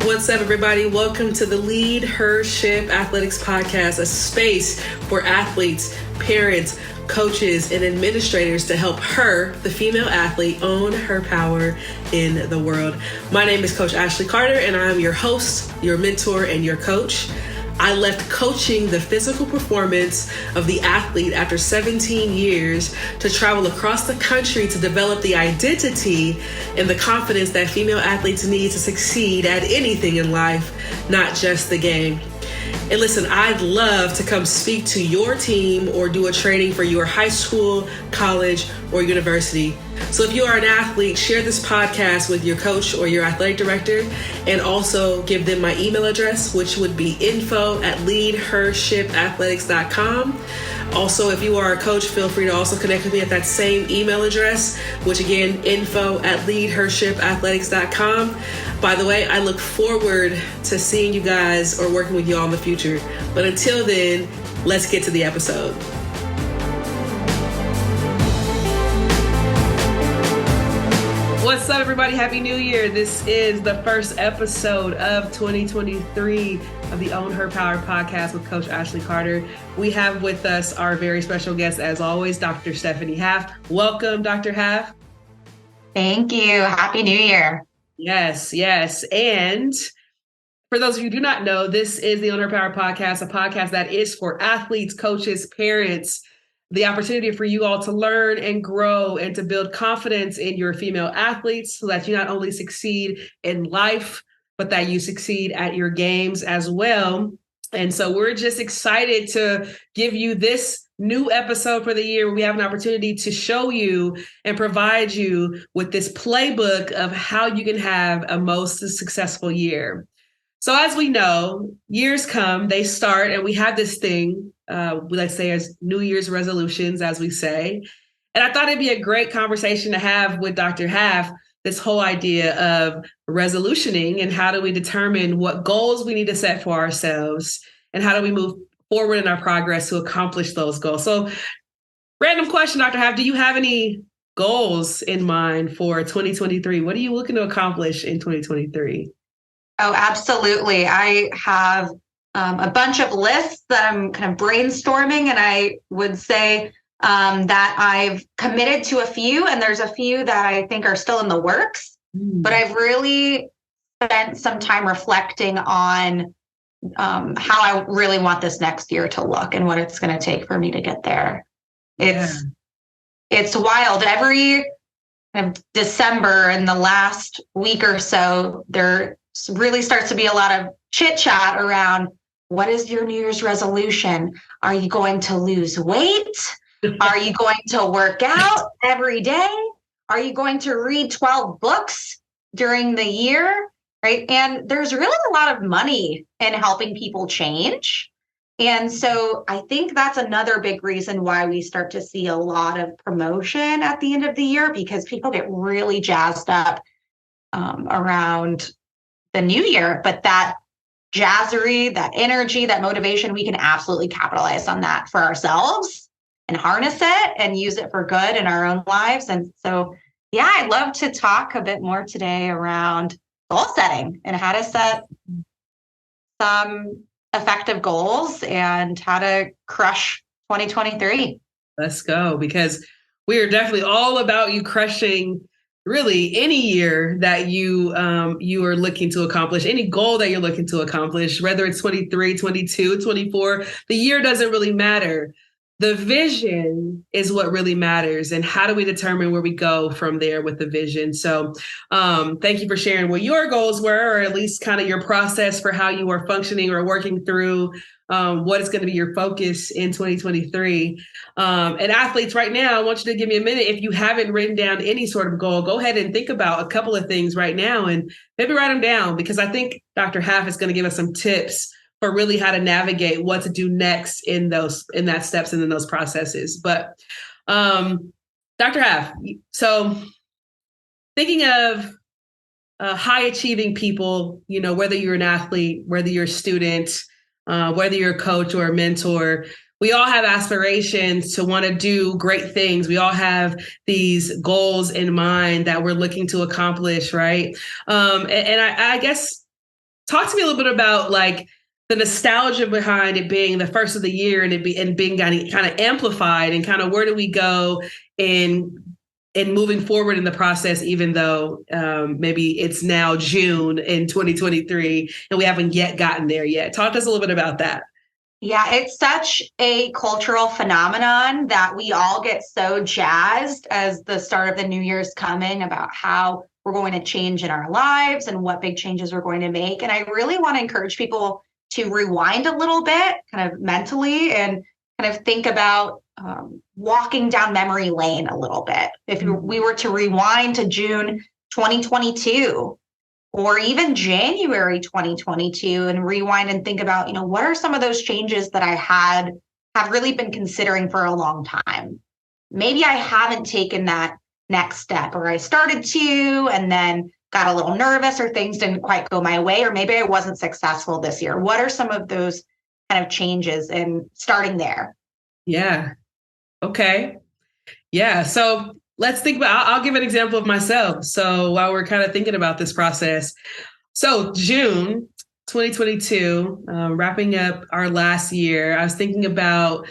What's up, everybody? Welcome to the LeadHership Athletics Podcast, a space for athletes, parents, coaches, and administrators to help her, the female athlete, own her power in the world. My name is Coach Ashley Carter, and I'm your host, your mentor, and your coach. I left coaching the physical performance of the athlete after 17 years to travel across the country to develop the identity and the confidence that female athletes need to succeed at anything in life, not just the game. And listen, I'd love to come speak to your team or do a training for your high school, college, or university. So if you are an athlete, share this podcast with your coach or your athletic director, and also give them my email address, which would be info@LeadHershipAthletics.com. Also, if you are a coach, feel free to also connect with me at that same email address, which again, info@LeadHershipAthletics.com. By the way, I look forward to seeing you guys or working with you all in the future. But until then, let's get to the episode. What's up, everybody? Happy New Year. This is the first episode of 2023 of the Own Her Power podcast with Coach Ashley Carter. We have with us our very special guest, as always, Dr. Stephanie Haft. Welcome, Dr. Haft. Thank you. Happy New Year. Yes. And for those of you who do not know, this is the Own Her Power podcast, a podcast that is for athletes, coaches, parents, the opportunity for you all to learn and grow and to build confidence in your female athletes so that you not only succeed in life, but that you succeed at your games as well. And so we're just excited to give you this new episode for the year where we have an opportunity to show you and provide you with this playbook of how you can have a most successful year. So as we know, years come, they start, and we have this thing, let's say as New Year's resolutions, as we say. And I thought it'd be a great conversation to have with Dr. Haft, this whole idea of resolutioning and how do we determine what goals we need to set for ourselves and how do we move forward in our progress to accomplish those goals. So random question, Dr. Haft, do you have any goals in mind for 2023? What are you looking to accomplish in 2023? Oh, absolutely. I have a bunch of lists that I'm kind of brainstorming, and I would say that I've committed to a few, and there's a few that I think are still in the works, but I've really spent some time reflecting on how I really want this next year to look and what it's going to take for me to get there. It's wild. Every December in the last week or so, there really starts to be a lot of chit chat around what is your New Year's resolution? Are you going to lose weight? Are you going to work out every day? Are you going to read 12 books during the year? Right. And there's really a lot of money in helping people change. And so I think that's another big reason why we start to see a lot of promotion at the end of the year, because people get really jazzed up around the new year. But that jazzery, that energy, that motivation, we can absolutely capitalize on that for ourselves and harness it and use it for good in our own lives. And so, yeah, I'd love to talk a bit more today around goal setting and how to set some effective goals and how to crush 2023. Let's go, because we are definitely all about you crushing really any year that you are looking to accomplish, any goal that you're looking to accomplish, whether it's 23, 22, 24, the year doesn't really matter. The vision is what really matters. And how do we determine where we go from there with the vision? So thank you for sharing what your goals were, or at least kind of your process for how you are functioning or working through what is going to be your focus in 2023. And athletes right now, I want you to give me a minute. If you haven't written down any sort of goal, go ahead and think about a couple of things right now and maybe write them down, because I think Dr. Haft is going to give us some tips for really how to navigate what to do next in that steps and in those processes. But Dr. Haft, so thinking of high achieving people, whether you're an athlete, whether you're a student, whether you're a coach or a mentor, we all have aspirations to want to do great things. We all have these goals in mind that we're looking to accomplish, right? And I guess talk to me a little bit about like the nostalgia behind it being the first of the year and being kind of amplified, and kind of where do we go in moving forward in the process, even though maybe it's now June in 2023 and we haven't yet gotten there yet. Talk to us a little bit about that. Yeah, it's such a cultural phenomenon that we all get so jazzed as the start of the new year's coming about how we're going to change in our lives and what big changes we're going to make. And I really want to encourage people to rewind a little bit, kind of mentally, and kind of think about walking down memory lane a little bit. If we were to rewind to June 2022, or even January 2022, and rewind and think about, what are some of those changes that I have really been considering for a long time? Maybe I haven't taken that next step, or I started to, and then got a little nervous, or things didn't quite go my way, or maybe I wasn't successful this year. What are some of those kind of changes, and starting there? Yeah. Okay. Yeah. So let's think about, I'll give an example of myself. So while we're kind of thinking about this process, so June 2022, wrapping up our last year, I was thinking about,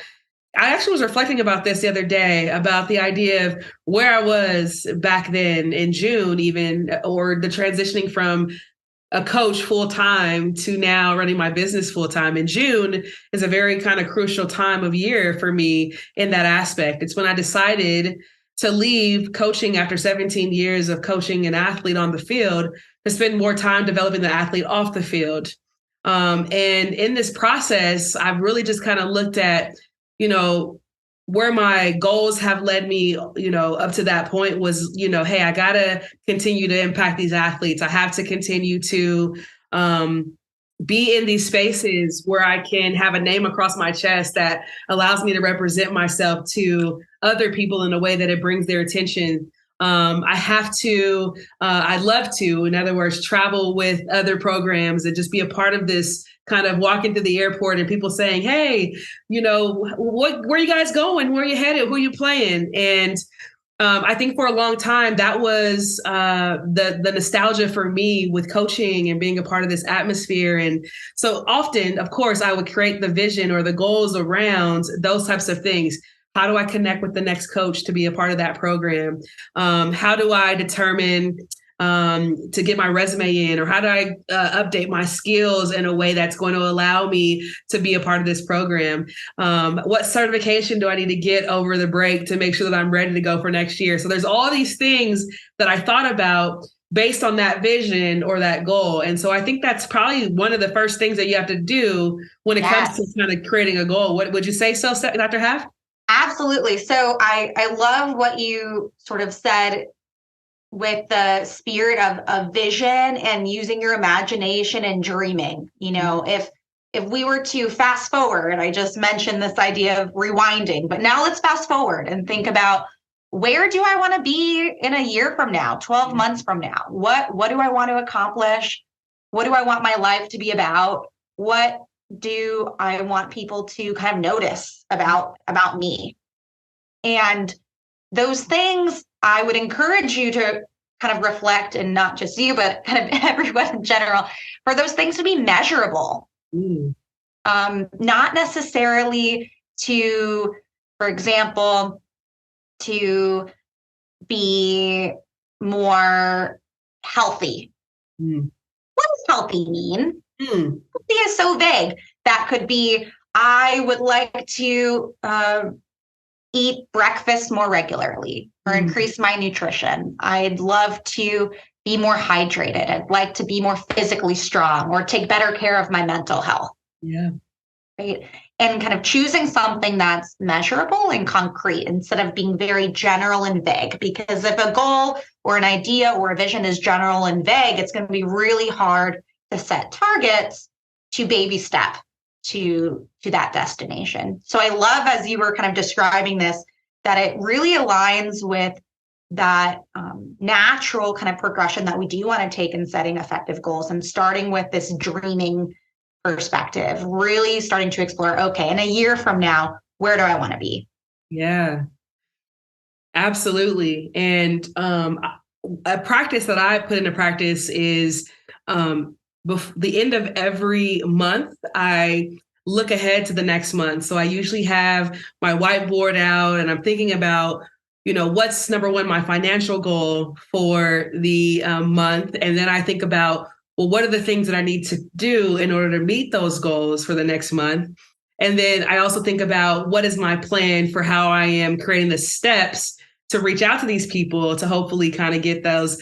I actually was reflecting about this the other day, about the idea of where I was back then in June, even, or the transitioning from a coach full time to now running my business full time. And June is a very kind of crucial time of year for me in that aspect. It's when I decided to leave coaching after 17 years of coaching an athlete on the field to spend more time developing the athlete off the field. And in this process, I've really just kind of looked at, where my goals have led me, up to that point was, hey, I got to continue to impact these athletes. I have to continue to be in these spaces where I can have a name across my chest that allows me to represent myself to other people in a way that it brings their attention. I have to, I'd love to, in other words, travel with other programs and just be a part of this, kind of walking through the airport and people saying, hey, where are you guys going? Where are you headed? Who are you playing? And I think for a long time, that was the nostalgia for me with coaching and being a part of this atmosphere. And so often, of course, I would create the vision or the goals around those types of things. How do I connect with the next coach to be a part of that program? How do I determine to get my resume in, or how do I update my skills in a way that's going to allow me to be a part of this program? What certification do I need to get over the break to make sure that I'm ready to go for next year? So there's all these things that I thought about based on that vision or that goal. And so I think that's probably one of the first things that you have to do when it comes to kind of creating a goal. What would you say so, Dr. Haft? Absolutely. So I love what you sort of said with the spirit of vision and using your imagination and dreaming. If we were to fast forward, I just mentioned this idea of rewinding, but now let's fast forward and think about, where do I want to be in a year from now, 12 months from now? What do I want to accomplish? What do I want my life to be about? What do I want people to kind of notice about me? And those things, I would encourage you to kind of reflect, and not just you, but kind of everyone in general, for those things to be measurable. Not necessarily to, for example, to be more healthy. What does healthy mean? Healthy is so vague. That could be, I would like to eat breakfast more regularly, or increase my nutrition. I'd love to be more hydrated. I'd like to be more physically strong, or take better care of my mental health. Yeah. Right. And kind of choosing something that's measurable and concrete instead of being very general and vague. Because if a goal or an idea or a vision is general and vague, it's going to be really hard to set targets to baby step to that destination. So I love, as you were kind of describing this, that it really aligns with that natural kind of progression that we do want to take in setting effective goals, and starting with this dreaming perspective, really starting to explore, okay, in a year from now, where do I want to be? Yeah, absolutely. And a practice that I put into practice is the end of every month, I look ahead to the next month. So I usually have my whiteboard out and I'm thinking about, what's number one, my financial goal for the month. And then I think about, well, what are the things that I need to do in order to meet those goals for the next month? And then I also think about what is my plan for how I am creating the steps to reach out to these people to hopefully kind of get those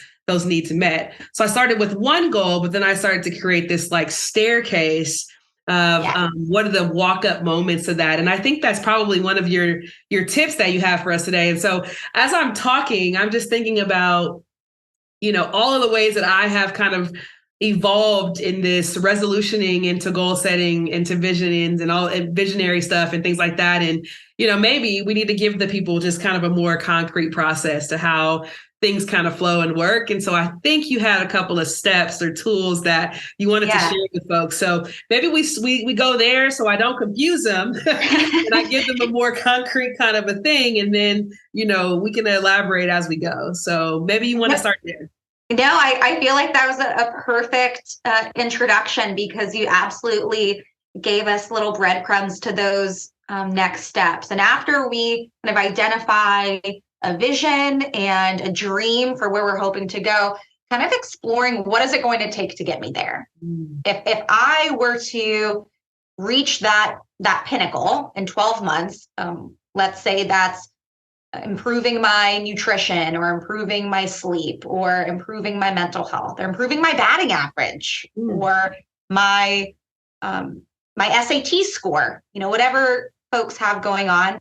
needs met. So I started with one goal, but then I started to create this like staircase of what are the walk up moments of that. And I think that's probably one of your tips that you have for us today. And so as I'm talking, I'm just thinking about, all of the ways that I have kind of evolved in this resolutioning into goal setting, into visionings and all and visionary stuff and things like that. And, maybe we need to give the people just kind of a more concrete process to how things kind of flow and work. And so I think you had a couple of steps or tools that you wanted to share with folks. So maybe we go there so I don't confuse them and I give them a more concrete kind of a thing. And then, we can elaborate as we go. So maybe you want to start there. No, I feel like that was a perfect introduction, because you absolutely gave us little breadcrumbs to those next steps. And after we kind of identify a vision and a dream for where we're hoping to go, kind of exploring what is it going to take to get me there. If I were to reach that pinnacle in 12 months, let's say that's improving my nutrition or improving my sleep or improving my mental health or improving my batting average or my SAT score, whatever folks have going on,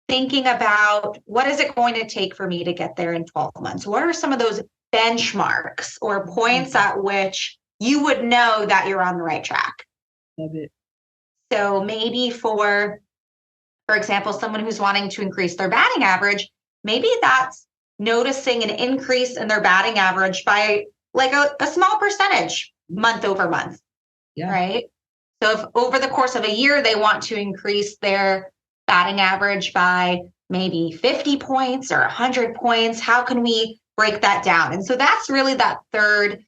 thinking about what is it going to take for me to get there in 12 months? What are some of those benchmarks or points at which you would know that you're on the right track? Love it. So maybe for example, someone who's wanting to increase their batting average, maybe that's noticing an increase in their batting average by like a small percentage month over month, right? So if over the course of a year, they want to increase their batting average by maybe 50 points or 100 points, how can we break that down? And so that's really that third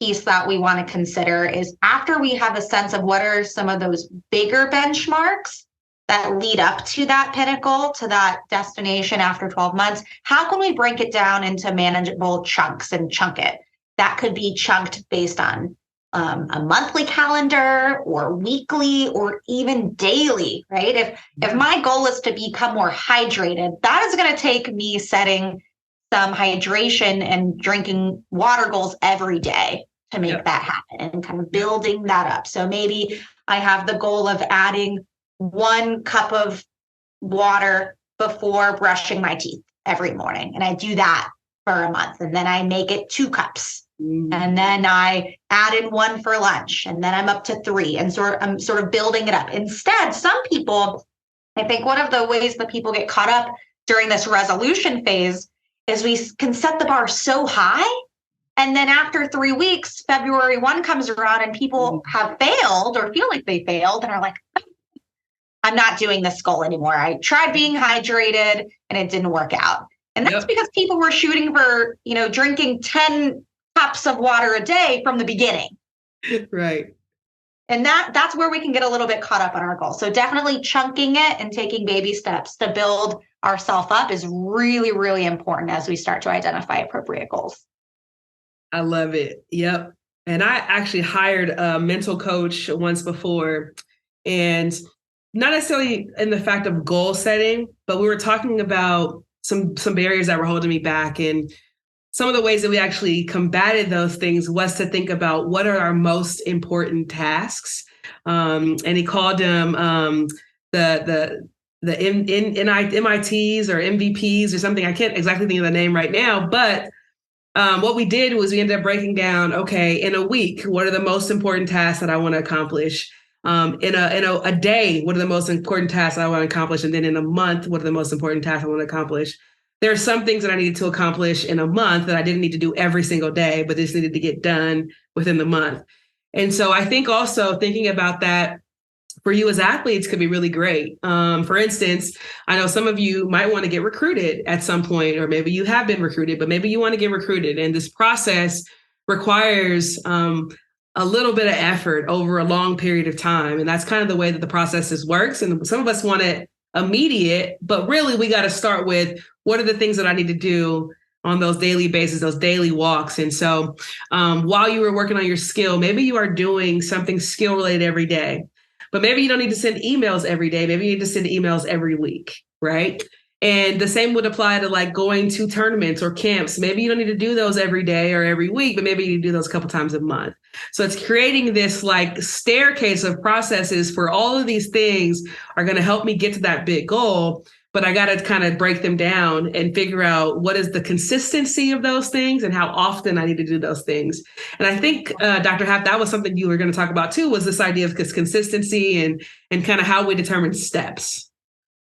piece that we want to consider, is after we have a sense of what are some of those bigger benchmarks that lead up to that pinnacle, to that destination after 12 months, how can we break it down into manageable chunks and chunk it? That could be chunked based on a monthly calendar or weekly or even daily, right? If my goal is to become more hydrated, that is going to take me setting some hydration and drinking water goals every day to make that happen and kind of building that up. So maybe I have the goal of adding 1 cup of water before brushing my teeth every morning. And I do that for a month. And then I make it 2 cups. And then I add in 1 for lunch. And then I'm up to 3. And I'm sort of building it up. Instead, some people, I think one of the ways that people get caught up during this resolution phase is we can set the bar so high. And then after 3 weeks, February 1 comes around and people have failed or feel like they failed and are like, I'm not doing this goal anymore. I tried being hydrated and it didn't work out. And that's because people were shooting for, drinking 10 cups of water a day from the beginning. Right. And that's where we can get a little bit caught up on our goals. So definitely chunking it and taking baby steps to build ourselves up is really, really important as we start to identify appropriate goals. I love it. Yep. And I actually hired a mental coach once before, and not necessarily in the fact of goal setting, but we were talking about some barriers that were holding me back. And some of the ways that we actually combated those things was to think about what are our most important tasks. And he called them the MITs or MVPs or something. I can't exactly think of the name right now, but what we did was we ended up breaking down, okay, in a week, what are the most important tasks that I want to accomplish? In a day, what are the most important tasks I want to accomplish? And then in a month, what are the most important tasks I want to accomplish? there are some things that I needed to accomplish in a month that I didn't need to do every single day, but just needed to get done within the month. And so I think also thinking about that for you as athletes could be really great. For instance, I know some of you might want to get recruited at some point, or maybe you have been recruited, but maybe you want to get recruited. And this process requires a little bit of effort over a long period of time. And that's kind of the way that the process works. And some of us want it immediate, but really we got to start with, what are the things that I need to do on those daily basis, those daily walks? And so while you were working on your skill, maybe you are doing something skill related every day. But maybe you don't need to send emails every day. Maybe you need to send emails every week, right? And the same would apply to like going to tournaments or camps. Maybe you don't need to do those every day or every week, but maybe you do those a couple times a month. So it's creating this like staircase of processes for all of these things are going to help me get to that big goal. But I got to kind of break them down and figure out what is the consistency of those things and how often I need to do those things. And I think, Dr. Haft, that was something you were going to talk about too, was this idea of consistency and kind of how we determine steps.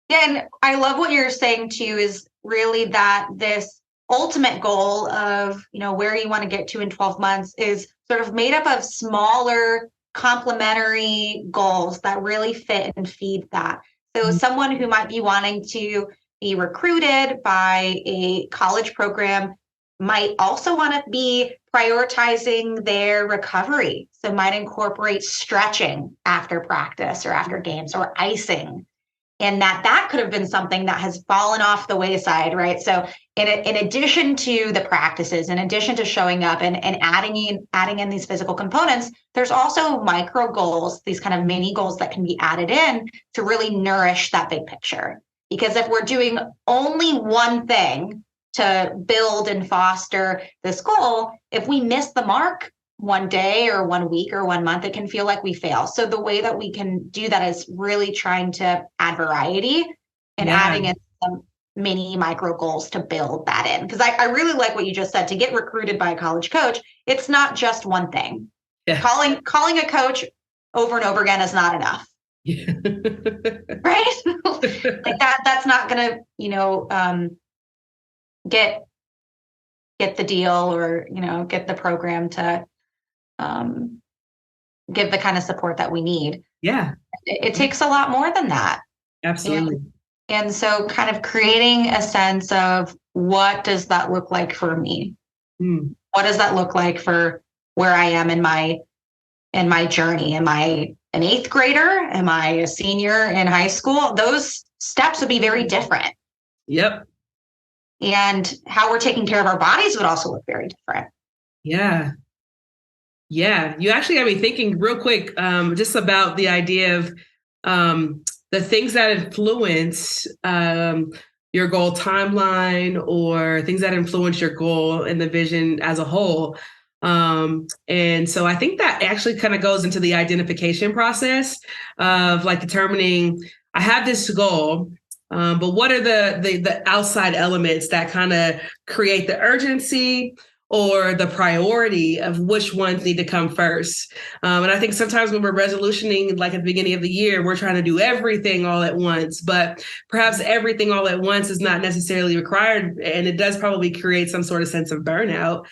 Yeah, and I love what you're saying too, is really that this ultimate goal of, where you want to get to in 12 months is sort of made up of smaller complementary goals that really fit and feed that. So someone who might be wanting to be recruited by a college program might also want to be prioritizing their recovery. So might incorporate stretching after practice or after games or icing. And that could have been something that has fallen off the wayside, right? So in addition to the practices, in addition to showing up and adding in these physical components, there's also micro goals, these kind of mini goals that can be added in to really nourish that big picture. Because if we're doing only one thing to build and foster this goal, if we miss the mark one day or 1 week or 1 month, it can feel like we fail. So the way that we can do that is really trying to add variety and adding in some mini micro goals to build that in. Because I really like what you just said, to get recruited by a college coach, it's not just one thing. Yeah. Calling a coach over and over again is not enough. Yeah. Right? Like that's not gonna, get the deal or, get the program to give the kind of support that we need. Yeah. It takes a lot more than that. Absolutely. And so kind of creating a sense of, what does that look like for me? What does that look like for where I am in my journey? Am I an 8th grader? Am I a senior in high school? Those steps would be very different. Yep. And how we're taking care of our bodies would also look very different. Yeah. Yeah. You actually got me thinking real quick, just about the idea of the things that influence your goal timeline, or things that influence your goal and the vision as a whole. And so I think that actually kind of goes into the identification process of like determining, I have this goal, but what are the outside elements that kind of create the urgency or the priority of which ones need to come first. And I think sometimes when we're resolutioning, like at the beginning of the year, we're trying to do everything all at once, but perhaps everything all at once is not necessarily required. And it does probably create some sort of sense of burnout.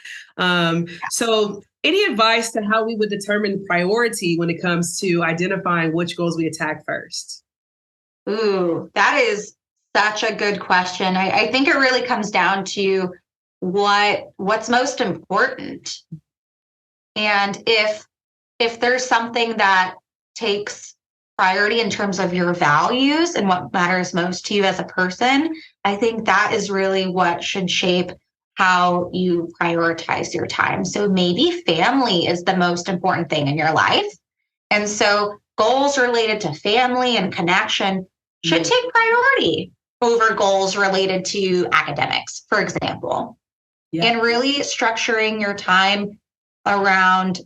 So any advice to how we would determine priority when it comes to identifying which goals we attack first? Ooh, that is such a good question. I think it really comes down to what's most important. And if there's something that takes priority in terms of your values and what matters most to you as a person, I think that is really what should shape how you prioritize your time. So maybe family is the most important thing in your life. And so goals related to family and connection should take priority over goals related to academics, for example. Yeah. And really structuring your time around,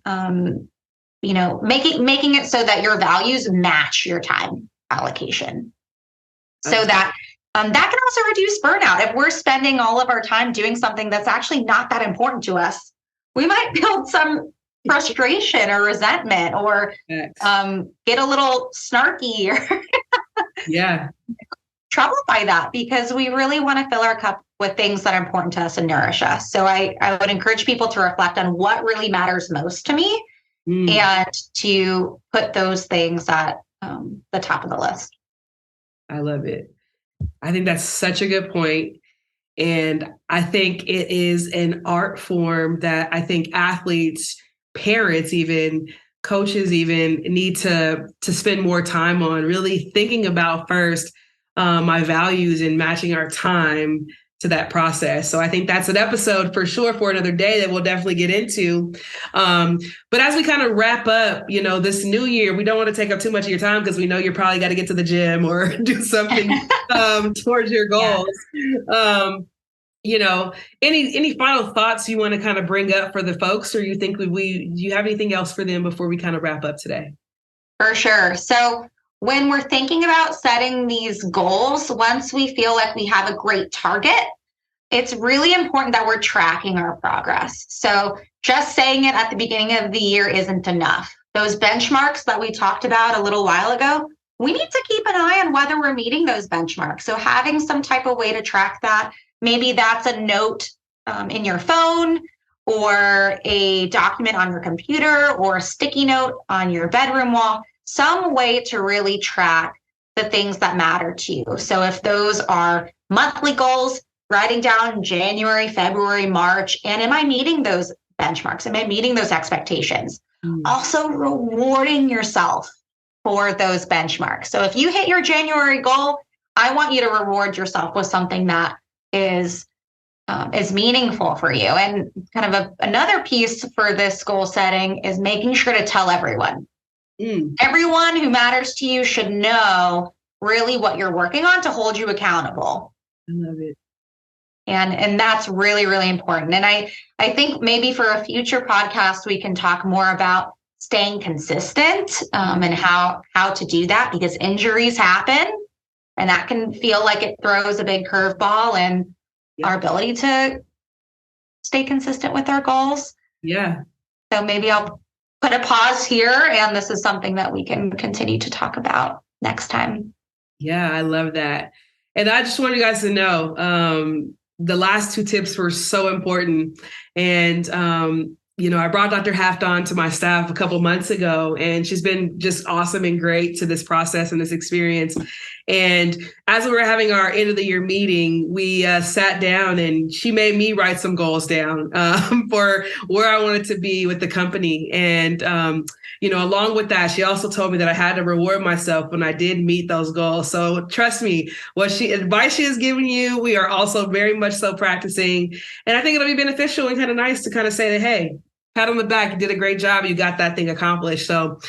making it so that your values match your time allocation. So that can also reduce burnout. If we're spending all of our time doing something that's actually not that important to us, we might build some frustration or resentment or get a little snarky or troubled by that because we really want to fill our cup with things that are important to us and nourish us. So I would encourage people to reflect on what really matters most to me and to put those things at the top of the list. I love it. I think that's such a good point. And I think it is an art form that I think athletes, parents, even coaches even need to spend more time on, really thinking about first my values and matching our time to that process. So I think that's an episode for sure for another day that we'll definitely get into. But as we kind of wrap up, this new year, we don't want to take up too much of your time because we know you're probably got to get to the gym or do something towards your goals. Yeah. Any final thoughts you want to kind of bring up for the folks, or you think do you have anything else for them before we kind of wrap up today? For sure. So when we're thinking about setting these goals, once we feel like we have a great target, it's really important that we're tracking our progress. So just saying it at the beginning of the year isn't enough. Those benchmarks that we talked about a little while ago, we need to keep an eye on whether we're meeting those benchmarks. So having some type of way to track that, maybe that's a note in your phone or a document on your computer or a sticky note on your bedroom wall, some way to really track the things that matter to you. So if those are monthly goals, writing down January, February, March, and am I meeting those benchmarks? Am I meeting those expectations? Also rewarding yourself for those benchmarks. So if you hit your January goal, I want you to reward yourself with something that is meaningful for you. And kind of another piece for this goal setting is making sure to tell everyone. Everyone who matters to you should know really what you're working on to hold you accountable. I love it. And that's really, really important. And I think maybe for a future podcast, we can talk more about staying consistent and how to do that, because injuries happen and that can feel like it throws a big curveball in our ability to stay consistent with our goals. Yeah. So maybe I'll put a pause here, and this is something that we can continue to talk about next time. Yeah, I love that. And I just want you guys to know, the last two tips were so important. And, I brought Dr. Haft on to my staff a couple months ago, and she's been just awesome and great to this process and this experience. And as we were having our end of the year meeting, we sat down and she made me write some goals down for where I wanted to be with the company. And, along with that, she also told me that I had to reward myself when I did meet those goals. So trust me, advice she has given you, we are also very much so practicing. And I think it'll be beneficial and kind of nice to kind of say that, hey, pat on the back, you did a great job. You got that thing accomplished. So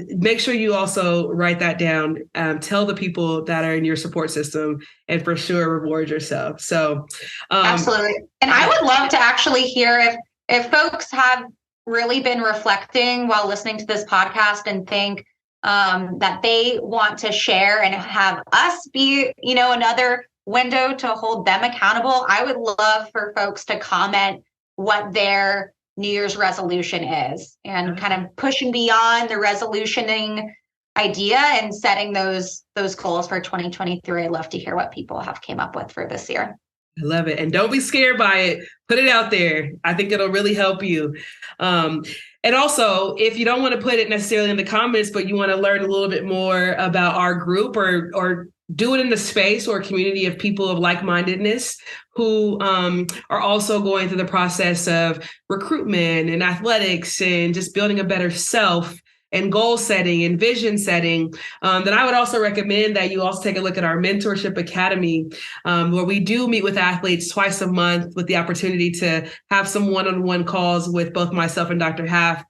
make sure you also write that down. Tell the people that are in your support system, and for sure reward yourself. So absolutely. And I would love to actually hear if folks have really been reflecting while listening to this podcast and think that they want to share and have us be, another window to hold them accountable. I would love for folks to comment what their New Year's resolution is, and kind of pushing beyond the resolutioning idea and setting those goals for 2023. I'd love to hear what people have came up with for this year. I love it. And don't be scared by it. Put it out there. I think it'll really help you. And also, if you don't want to put it necessarily in the comments, but you want to learn a little bit more about our group, or do it in the space or community of people of like-mindedness who are also going through the process of recruitment and athletics and just building a better self and goal setting and vision setting, then I would also recommend that you also take a look at our Mentorship Academy, where we do meet with athletes twice a month with the opportunity to have some one-on-one calls with both myself and Dr. Haft.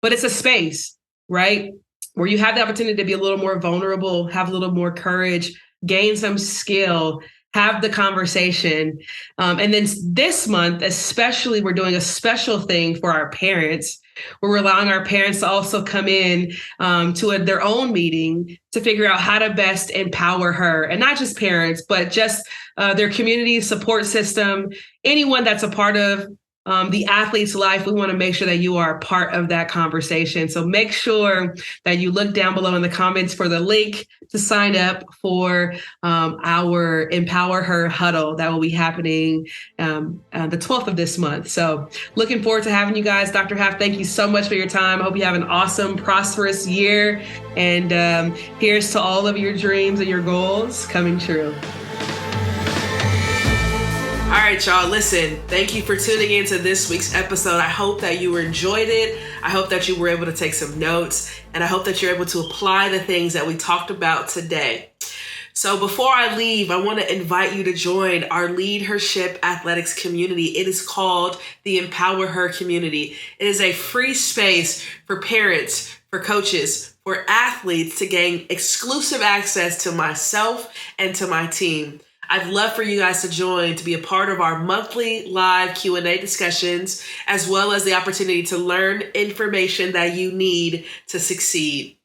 But it's a space, right, where you have the opportunity to be a little more vulnerable, have a little more courage, gain some skill, have the conversation. And then this month, especially, we're doing a special thing for our parents. We're allowing our parents to also come in to their own meeting to figure out how to best empower her, and not just parents, but just their community support system, anyone that's a part of the athlete's life, we want to make sure that you are a part of that conversation. So make sure that you look down below in the comments for the link to sign up for our Empower Her huddle that will be happening the 12th of this month. So looking forward to having you guys. Dr. Haft, thank you so much for your time. I hope you have an awesome, prosperous year. And here's to all of your dreams and your goals coming true. All right, y'all, listen, thank you for tuning into this week's episode. I hope that you enjoyed it. I hope that you were able to take some notes, and I hope that you're able to apply the things that we talked about today. So before I leave, I want to invite you to join our LeadHership Athletics community. It is called the Empower Her community. It is a free space for parents, for coaches, for athletes to gain exclusive access to myself and to my team. I'd love for you guys to join to be a part of our monthly live Q&A discussions, as well as the opportunity to learn information that you need to succeed.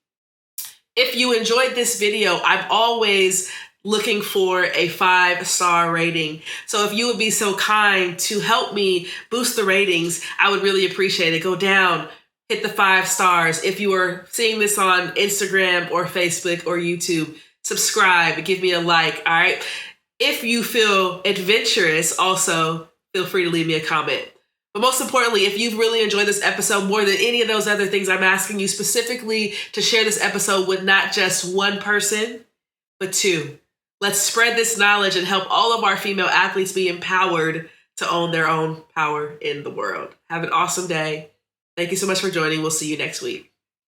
If you enjoyed this video, I'm always looking for a 5-star rating. So if you would be so kind to help me boost the ratings, I would really appreciate it. Go down, hit the 5 stars. If you are seeing this on Instagram or Facebook or YouTube, subscribe, give me a like, all right? If you feel adventurous, also feel free to leave me a comment. But most importantly, if you've really enjoyed this episode more than any of those other things, I'm asking you specifically to share this episode with not just one person, but 2. Let's spread this knowledge and help all of our female athletes be empowered to own their own power in the world. Have an awesome day. Thank you so much for joining. We'll see you next week.